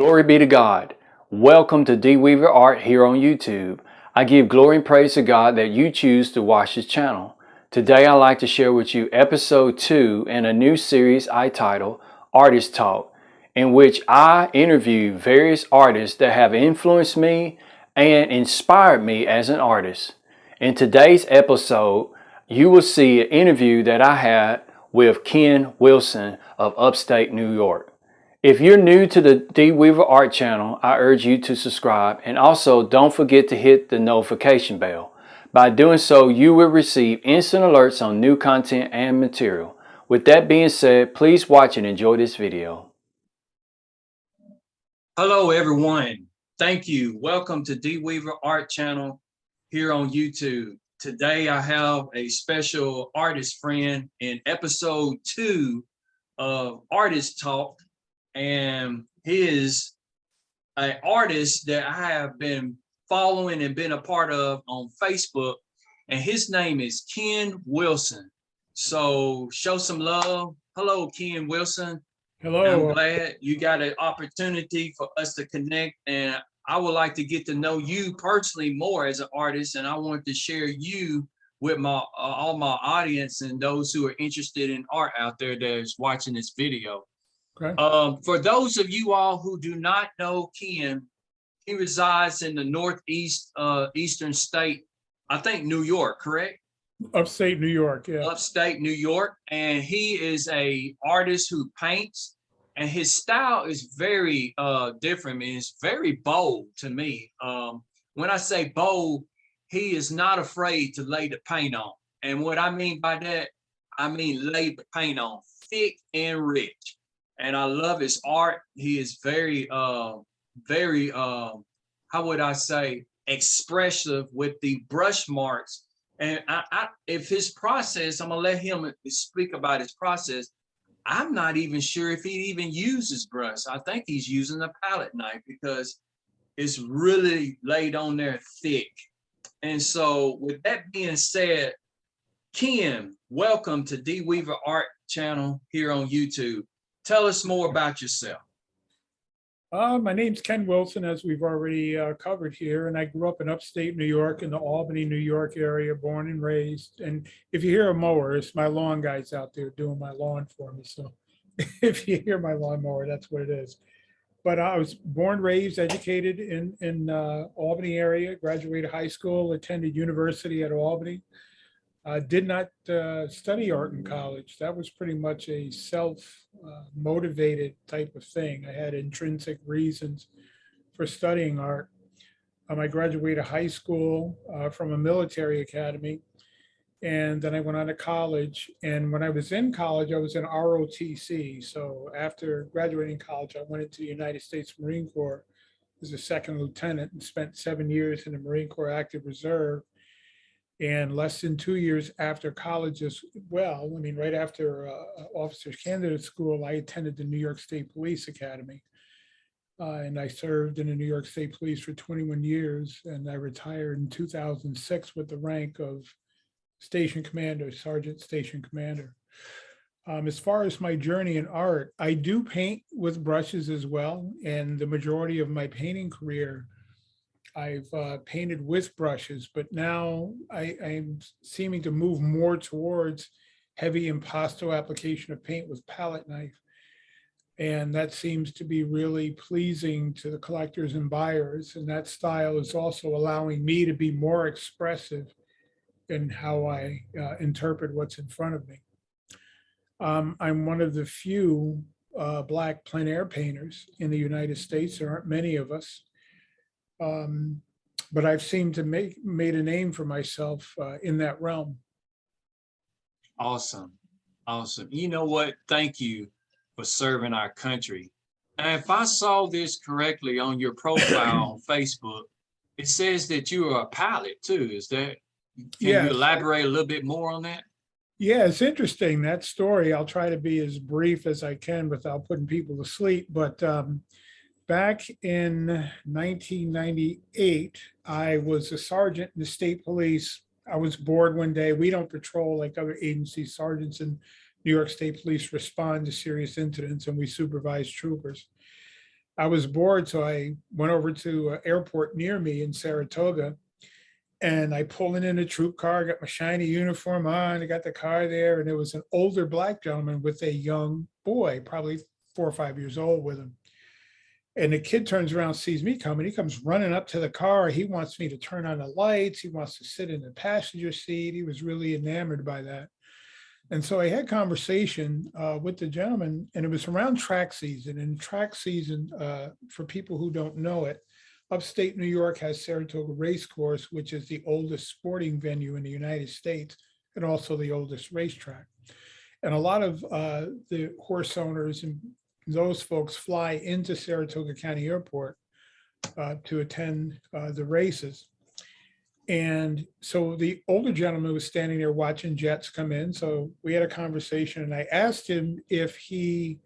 Glory be to God. Welcome to D. Weaver Art here on YouTube. I give glory and praise to God that you choose to watch this channel. Today I'd like to share with you episode 2 in a new series I title Artist Talk, in which I interview various artists that have influenced me and inspired me as an artist. In today's episode, you will see an interview that I had with Ken Wilson of upstate New York. If you're new to the D. Weaver Art channel, I urge you to subscribe, and also don't forget to hit the notification bell. By doing so, you will receive instant alerts on new content and material. With that being said, please watch and enjoy this video. Hello everyone. Thank you. Welcome to D. Weaver Art channel here on YouTube. Today I have a special artist friend in episode 2 of Artist Talk. And he is an artist that I have been following and been a part of on Facebook. And his name is Ken Wilson. So show some love. Hello, Ken Wilson. Hello. I'm glad you got an opportunity for us to connect. And I would like to get to know you personally more as an artist. And I want to share you with my all my audience and those who are interested in art out there that is watching this video. Okay. For those of you all who do not know Ken, he resides in the northeast eastern state, I think New York, correct? Upstate New York, yeah. Upstate New York, and he is a artist who paints, and his style is very different. I mean, it's very bold to me. When I say bold, he is not afraid to lay the paint on, and what I mean by that, I mean lay the paint on thick and rich. And I love his art. He is very, how would I say, expressive with the brush marks. And if his process, I'm gonna let him speak about his process. I'm not even sure if he even uses brush. I think he's using a palette knife because it's really laid on there thick. And so with that being said, Ken, welcome to D. Weaver Art channel here on YouTube. Tell us more about yourself. My name's Ken Wilson, as we've already covered here, and I grew up in upstate New York in the Albany, New York area, born and raised. And if you hear a mower, it's my lawn guys out there doing my lawn for me. So if you hear my lawnmower, that's what it is. But I was born, raised, educated in Albany area, graduated high school, attended university at Albany. Did not study art in college. That was pretty much a self-motivated type of thing. I had intrinsic reasons for studying art. I graduated high school from a military academy, and then I went on to college. And when I was in college, I was in ROTC. So after graduating college, I went into the United States Marine Corps as a second lieutenant and spent 7 years in the Marine Corps Active Reserve. And less than 2 years after college as well, I mean, right after officer's candidate school, I attended the New York State Police Academy. And I served in the New York State Police for 21 years. And I retired in 2006 with the rank of station commander, sergeant station commander. As far as my journey in art, I do paint with brushes as well. And the majority of my painting career, I've painted with brushes, but now I'm seeming to move more towards heavy impasto application of paint with palette knife. And that seems to be really pleasing to the collectors and buyers. And that style is also allowing me to be more expressive in how I interpret what's in front of me. I'm one of the few Black plein air painters in the United States. There aren't many of us. But I've seemed to made a name for myself in that realm. Awesome. Awesome. You know what? Thank you for serving our country. And if I saw this correctly on your profile on Facebook, it says that you are a pilot too. Is that, can you elaborate a little bit more on that? Yeah, it's interesting, that story. I'll try to be as brief as I can without putting people to sleep. But back in 1998, I was a sergeant in the state police. I was bored one day. We don't patrol like other agencies. Sergeants in New York State Police respond to serious incidents, and we supervise troopers. I was bored, so I went over to an airport near me in Saratoga, and I pulled in a troop car, got my shiny uniform on, I got the car there, and there was an older black gentleman with a young boy, probably 4 or 5 years old with him. And the kid turns around, sees me coming. He comes running up to the car. He wants me to turn on the lights. He wants to sit in the passenger seat. He was really enamored by that. And so I had conversation with the gentleman, and it was around track season. And track season, for people who don't know it, upstate New York has Saratoga Race Course, which is the oldest sporting venue in the United States and also the oldest racetrack. And a lot of the horse owners and those folks fly into Saratoga County Airport to attend the races. And so the older gentleman was standing there watching jets come in. So we had a conversation, and I asked him if he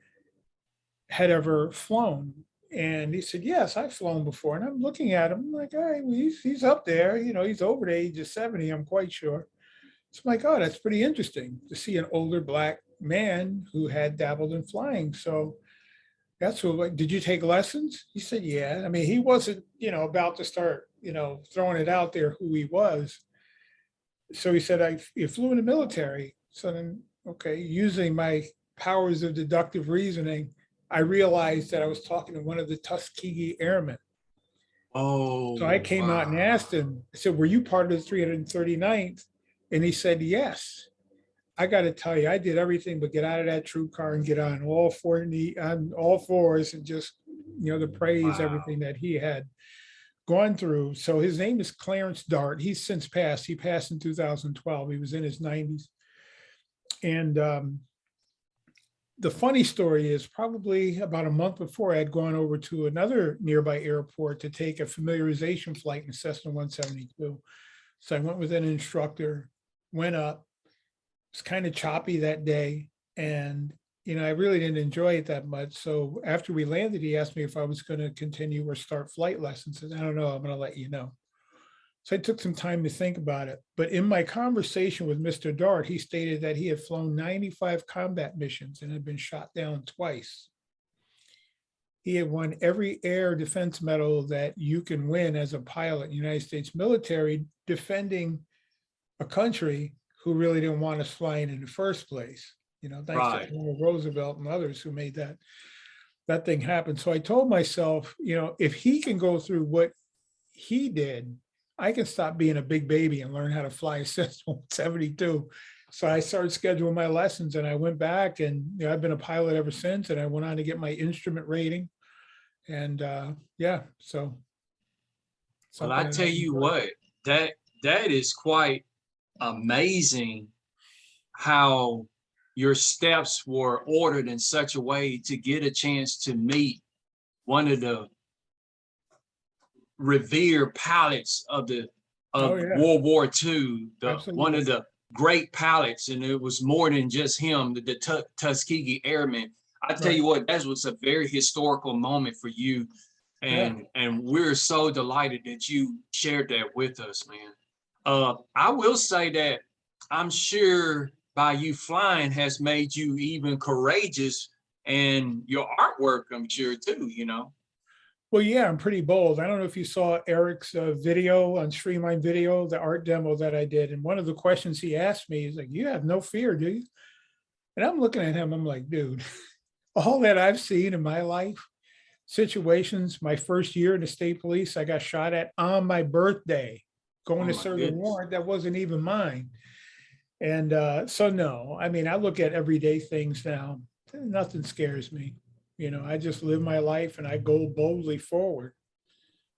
had ever flown. And he said, yes, I've flown before. And I'm looking at him like, all right, well, he's up there, he's over the age of 70, I'm quite sure. So I'm like, oh, that's pretty interesting to see an older black man who had dabbled in flying. So that's what, like, did you take lessons? He said, yeah. I mean, he wasn't, about to start, throwing it out there who he was. So he said, you flew in the military. So then, okay, using my powers of deductive reasoning, I realized that I was talking to one of the Tuskegee Airmen. Oh, So I came out and asked him, I said, were you part of the 339th? And he said, yes. I got to tell you, I did everything but get out of that troop car and get on all fours and just, to praise everything that he had gone through. So his name is Clarence Dart. He's since passed. He passed in 2012. He was in his 90s. And the funny story is, probably about a month before, I had gone over to another nearby airport to take a familiarization flight in Cessna 172. So I went with an instructor, went up. It was kind of choppy that day, and I really didn't enjoy it that much. So after we landed, he asked me if I was going to continue or start flight lessons. And I don't know, I'm going to let you know. So I took some time to think about it. But in my conversation with Mr. Dart, he stated that he had flown 95 combat missions and had been shot down twice. He had won every air defense medal that you can win as a pilot in the United States military, defending a country who really didn't want us flying in the first place. Thanks to Eleanor Roosevelt and others who made that thing happen. So I told myself, if he can go through what he did, I can stop being a big baby and learn how to fly a Cessna 172. So I started scheduling my lessons, and I went back, and I've been a pilot ever since. And I went on to get my instrument rating, and so. Well, I tell you what, that is quite amazing how your steps were ordered in such a way to get a chance to meet one of the revered pilots of World War II, one of the great pilots, and it was more than just him, the Tuskegee Airmen. I tell you what, that was a very historical moment for you, and we're so delighted that you shared that with us, man. I will say that I'm sure by you flying has made you even courageous, and your artwork, I'm sure too, Well, yeah, I'm pretty bold. I don't know if you saw Eric's video on Streamline Video, the art demo that I did. And one of the questions he asked me is like, you have no fear, do you? And I'm looking at him, I'm like, dude, all that I've seen in my life, situations, my first year in the state police, I got shot at on my birthday, going to serve a warrant that wasn't even mine. And so, no, I mean, I look at everyday things now. Nothing scares me. I just live my life and I go boldly forward.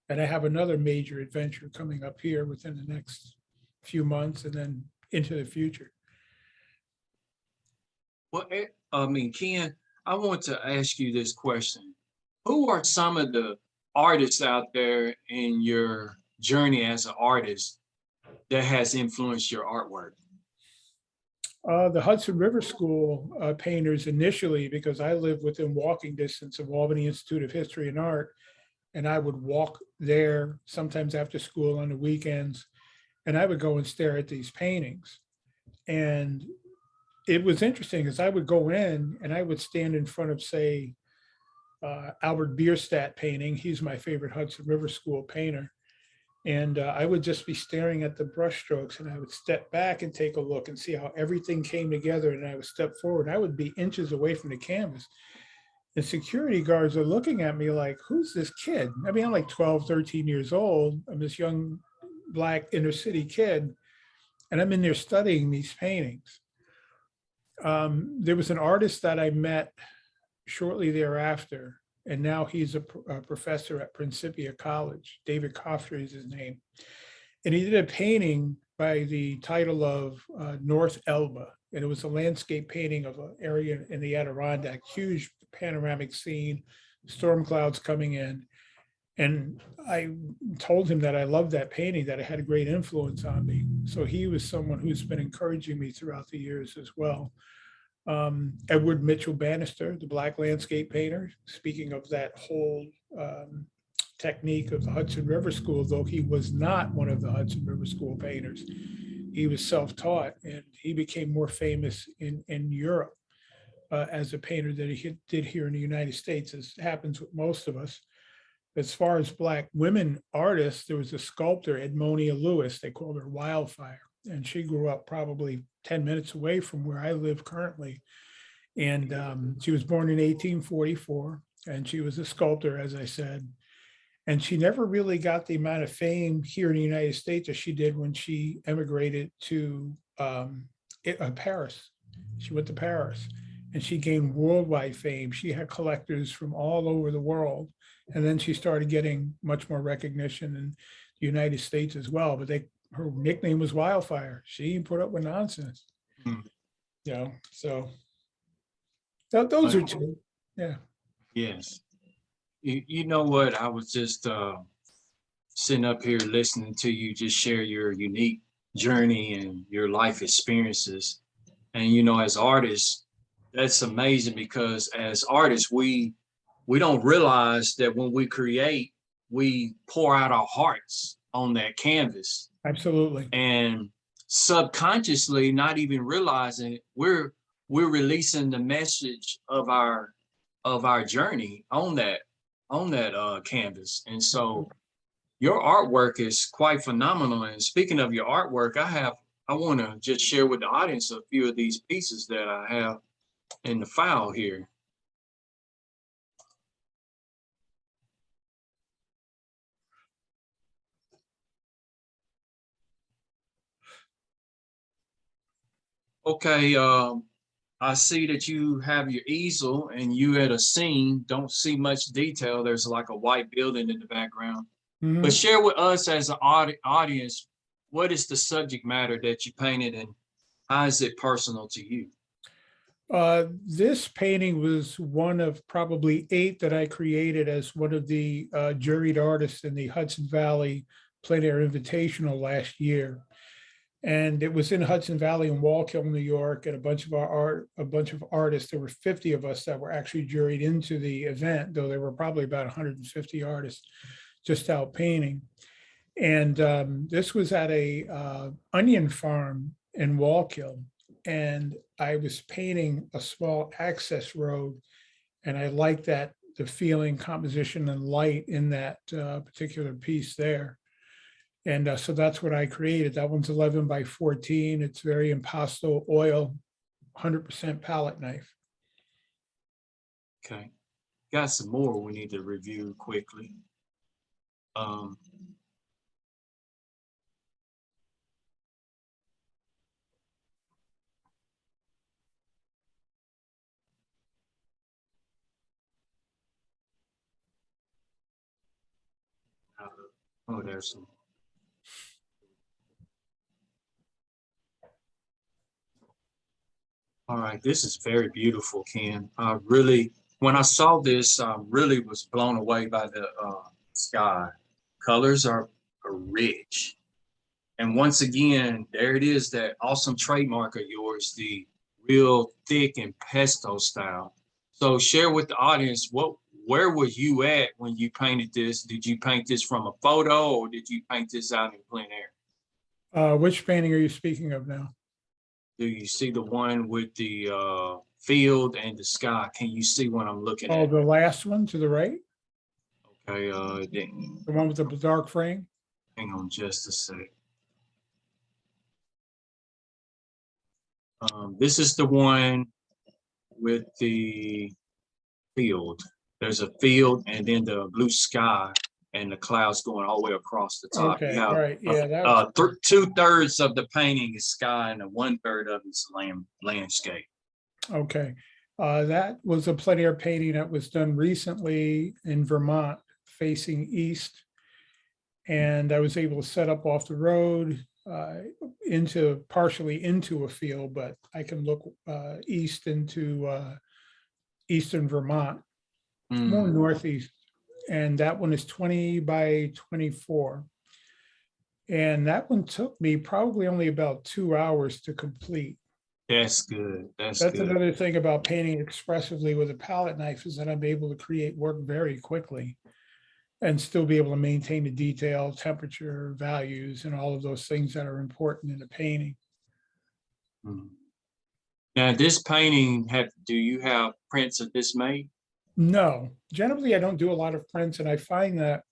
And I have another major adventure coming up here within the next few months and then into the future. Well, Ken, I want to ask you this question. Who are some of the artists out there in your journey as an artist that has influenced your artwork? The Hudson River School painters initially, because I lived within walking distance of Albany Institute of History and Art, and I would walk there sometimes after school on the weekends, and I would go and stare at these paintings. And it was interesting because I would go in and I would stand in front of, say, Albert Bierstadt painting. He's my favorite Hudson River School painter. And I would just be staring at the brushstrokes, and I would step back and take a look and see how everything came together. And I would step forward. I would be inches away from the canvas. And security guards are looking at me like, who's this kid? I mean, I'm like 12, 13 years old. I'm this young Black inner city kid, and I'm in there studying these paintings. There was an artist that I met shortly thereafter, and now he's a professor at Principia College. David Kofter is his name. And he did a painting by the title of North Elba. And it was a landscape painting of an area in the Adirondack, huge panoramic scene, storm clouds coming in. And I told him that I loved that painting, that it had a great influence on me. So he was someone who's been encouraging me throughout the years as well. Edward Mitchell Bannister, the Black landscape painter, speaking of that whole technique of the Hudson River School, though he was not one of the Hudson River School painters. He was self-taught, and he became more famous in Europe as a painter than he did here in the United States, as happens with most of us. As far as Black women artists, there was a sculptor, Edmonia Lewis, they called her Wildfire. And she grew up probably 10 minutes away from where I live currently. And she was born in 1844, and she was a sculptor, as I said. And she never really got the amount of fame here in the United States as she did when she emigrated to Paris. She went to Paris, and she gained worldwide fame. She had collectors from all over the world. And then she started getting much more recognition in the United States as well. But her nickname was Wildfire. She put up with nonsense. You know, so those are two. Yeah. Yes. You know what? I was just sitting up here listening to you just share your unique journey and your life experiences. And, you know, as artists, that's amazing, because as artists, we don't realize that when we create, we pour out our hearts on that canvas. Absolutely. And subconsciously, not even realizing it, we're releasing the message of our journey on that canvas. And so your artwork is quite phenomenal. And speaking of your artwork, I want to just share with the audience a few of these pieces that I have in the file here. Okay, I see that you have your easel and you at a scene, don't see much detail. There's like a white building in the background. Mm-hmm. But share with us as an audience, what is the subject matter that you painted and how is it personal to you? This painting was one of probably 8 that I created as one of the juried artists in the Hudson Valley Plein Air Invitational last year. And it was in Hudson Valley in Wallkill, New York, and a bunch of artists. There were 50 of us that were actually juried into the event, though there were probably about 150 artists just out painting. And this was at a onion farm in Wallkill, and I was painting a small access road, and I liked the feeling, composition, and light in that particular piece there. And so that's what I created. That one's 11 by 14. It's very impasto oil, 100% palette knife. Okay. Got some more we need to review quickly. Oh, there's some. All right, this is very beautiful, Ken. When I saw this, I really was blown away by the sky. Colors are rich. And once again, there it is, that awesome trademark of yours, the real thick and pesto style. So share with the audience, where were you at when you painted this? Did you paint this from a photo, or did you paint this out in plein air? Which painting are you speaking of now? Do you see the one with the field and the sky? Can you see what I'm looking Oh, at? the last one to the right, Okay, the one with the dark frame? hang on just a sec. This is the one with the field. There's a field and then the blue sky and the clouds going all the way across the top. Okay, You have all right, yeah, that's, 2/3 of the painting is sky and 1/3 of it's landscape. okay. That was a plein air painting that was done recently in Vermont facing east. And I was able to set up off the road partially into a field, but I can look east into eastern Vermont, more northeast. And that one is 20 by 24. And that one took me probably only about 2 hours to complete. That's good. That's good. Another thing about painting expressively with a palette knife is that I'm able to create work very quickly and still be able to maintain the detail, temperature, values, and all of those things that are important in a painting. Now, this painting, do you have prints of this made? No, generally I don't do a lot of prints, and I find that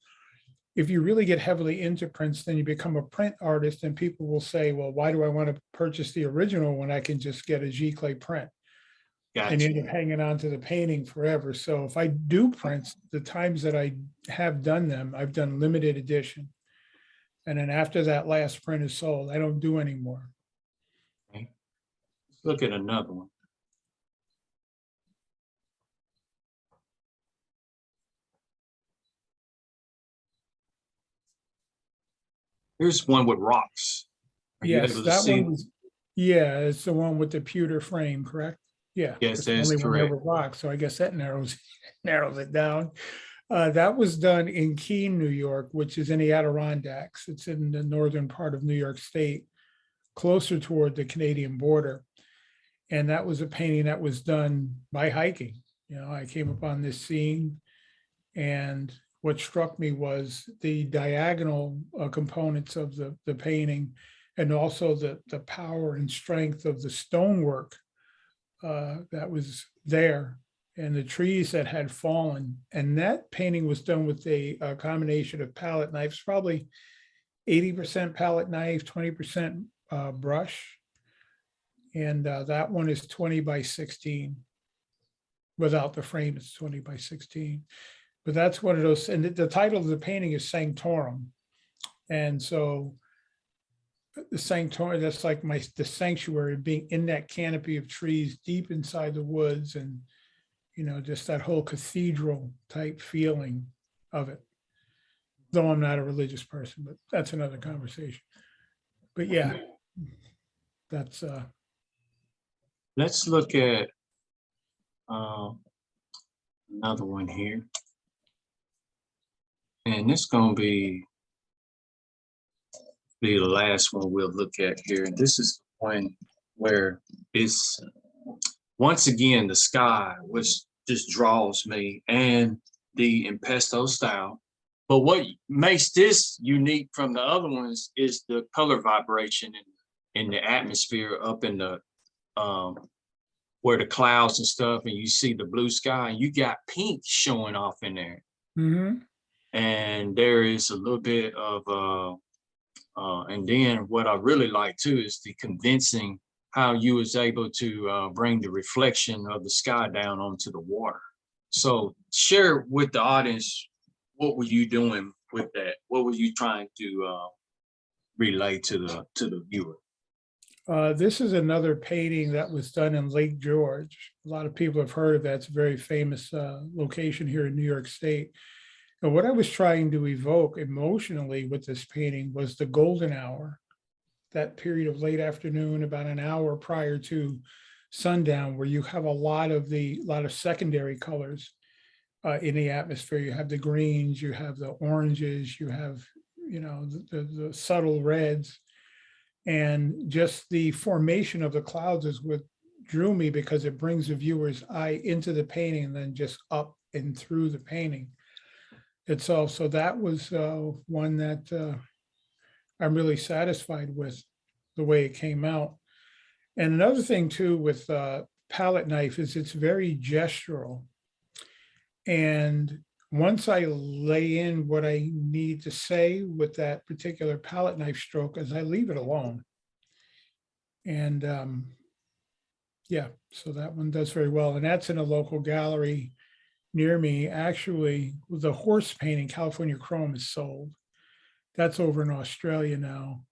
if you really get heavily into prints, then you become a print artist, and people will say, well, why do I want to purchase the original when I can just get a giclée print? Gotcha. And end up hanging on to the painting forever. So if I do prints, the times that I have done them, I've done limited edition. And then after that last print is sold, I don't do anymore. Okay. Let's look at another one. Here's one with rocks. Yes, that one was, yeah, it's the one with the pewter frame, correct? Yeah. Yes, that's correct. Rocks, so I guess that narrows it down. That was done in Keene, New York, which is in the Adirondacks. It's in the northern part of New York State, closer toward the Canadian border. And that was a painting that was done by hiking. You know, I came upon this scene, and what struck me was the diagonal components of the painting, and also the power and strength of the stonework that was there, and the trees that had fallen. And that painting was done with a combination of palette knives, probably 80% palette knife, 20% brush. And that one is 20 by 16. Without the frame, it's 20 by 16. But that's one of those, and the title of the painting is Sanctorum. And so the sanctuary, that's like the sanctuary, being in that canopy of trees deep inside the woods, and you know, just that whole cathedral type feeling of it. Though I'm not a religious person, but that's another conversation. But yeah, that's let's look at another one here. And this gonna be the last one we'll look at here. And this is one where it's, once again, the sky, which just draws me, and the impasto style. But what makes this unique from the other ones is the color vibration in the atmosphere up in the, where the clouds and stuff, and you see the blue sky, and you got pink showing off in there. mm-hmm. And there is a little bit of, and then what I really like too is the convincing how you was able to bring the reflection of the sky down onto the water. So share with the audience, what were you doing with that? What were you trying to relay to the viewer? This is another painting that was done in Lake George. A lot of people have heard of that. It's a very famous location here in New York State. And what I was trying to evoke emotionally with this painting was the golden hour, that period of late afternoon, about an hour prior to sundown, where you have a lot of secondary colors in the atmosphere. You have the greens, you have the oranges, you have, you know, the subtle reds, and just the formation of the clouds is what drew me, because it brings the viewer's eye into the painting and then just up and through the painting itself. So that was one that I'm really satisfied with the way it came out. And another thing too with palette knife is it's very gestural. And once I lay in what I need to say with that particular palette knife stroke, as I leave it alone. And yeah, so that one does very well. And that's in a local gallery near me. Actually, the horse painting, California Chrome, is sold. That's over in Australia now.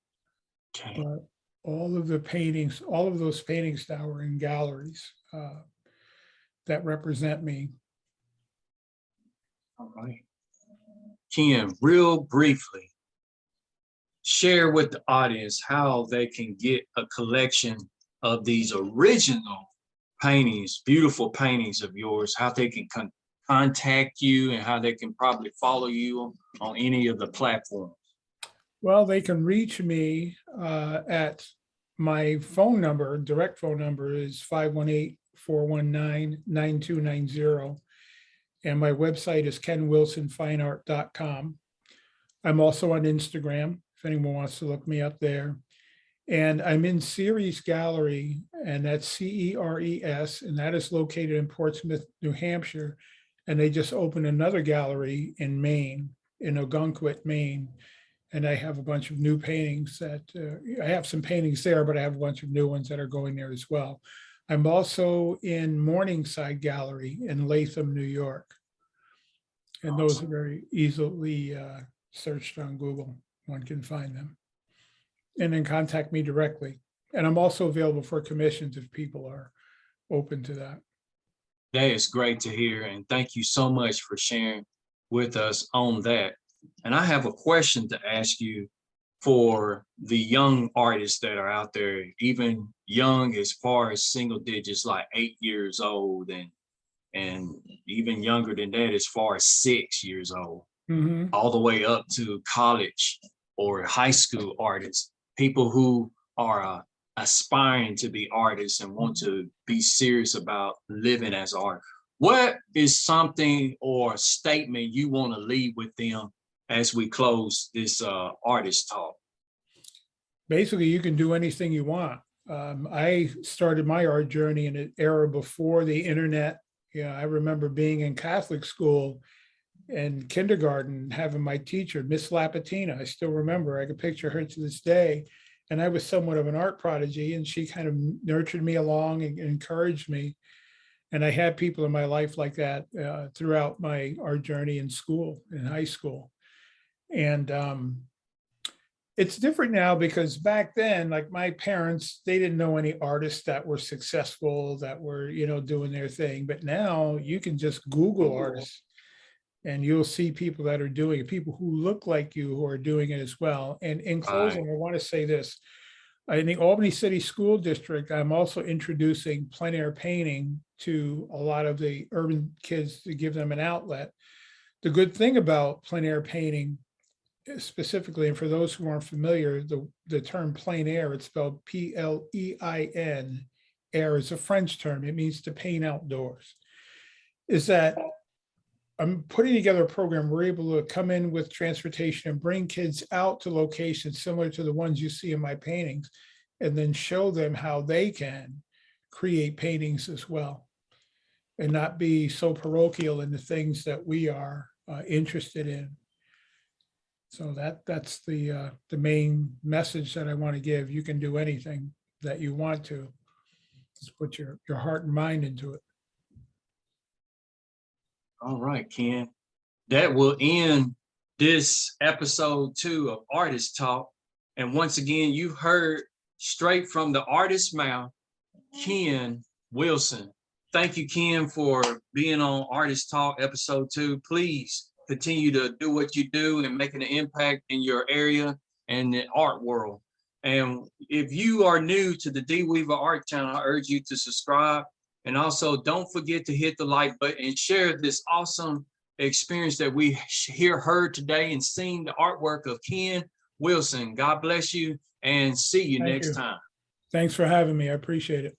Okay. But all of the paintings, all of those paintings now are in galleries that represent me. All right. Ken, real briefly, share with the audience how they can get a collection of these original paintings, beautiful paintings of yours, how they can contact you and how they can probably follow you on any of the platforms. Well, they can reach me at my phone number, direct phone number is 518-419-9290. And my website is kenwilsonfineart.com. I'm also on Instagram, if anyone wants to look me up there. And I'm in Ceres Gallery, and that's CERES, and that is located in Portsmouth, New Hampshire. And they just opened another gallery in Maine, in Ogunquit, Maine. And I have a bunch of new paintings that, I have some paintings there, but I have a bunch of new ones that are going there as well. I'm also in Morningside Gallery in Latham, New York. And Awesome. Those are very easily searched on Google. One can find them. And then contact me directly. And I'm also available for commissions if people are open to that. That is great to hear. And thank you so much for sharing with us on that. And I have a question to ask you for the young artists that are out there, even young as far as single digits, like 8 years old, and even younger than that as far as 6 years old, all the way up to college or high school artists, people who are aspiring to be artists and want to be serious about living as art. What is something or statement you want to leave with them as we close this artist talk? Basically, you can do anything you want. I started my art journey in an era before the internet. Yeah, I remember being in Catholic school and kindergarten, having my teacher, Miss Lapatina. I still remember, I can picture her to this day. And I was somewhat of an art prodigy, and she kind of nurtured me along and encouraged me. And I had people in my life like that throughout my art journey in school, in high school. And it's different now because back then, like my parents, they didn't know any artists that were successful, that were, doing their thing. But now you can just Google artists and you'll see people that are doing it, people who look like you who are doing it as well. And in closing, I want to say this. In the Albany City School District, I'm also introducing plein air painting to a lot of the urban kids to give them an outlet. The good thing about plein air painting specifically, and for those who aren't familiar, the term plein air, it's spelled P-L-E-I-N. Air is a French term. It means to paint outdoors. Is that I'm putting together a program. We're able to come in with transportation and bring kids out to locations similar to the ones you see in my paintings, and then show them how they can create paintings as well and not be so parochial in the things that we are interested in. So that's the main message that I want to give. You can do anything that you want to. Just put your heart and mind into it. All right, Ken. That will end this episode 2 of Artist Talk. And once again, you heard straight from the artist's mouth, Ken Wilson. Thank you, Ken, for being on Artist Talk episode 2. Please continue to do what you do and making an impact in your area and the art world. And if you are new to the D Weaver Art channel, I urge you to subscribe. And also don't forget to hit the like button and share this awesome experience that we heard today and seen the artwork of Ken Wilson. God bless you and see you next time. Thanks for having me. I appreciate it.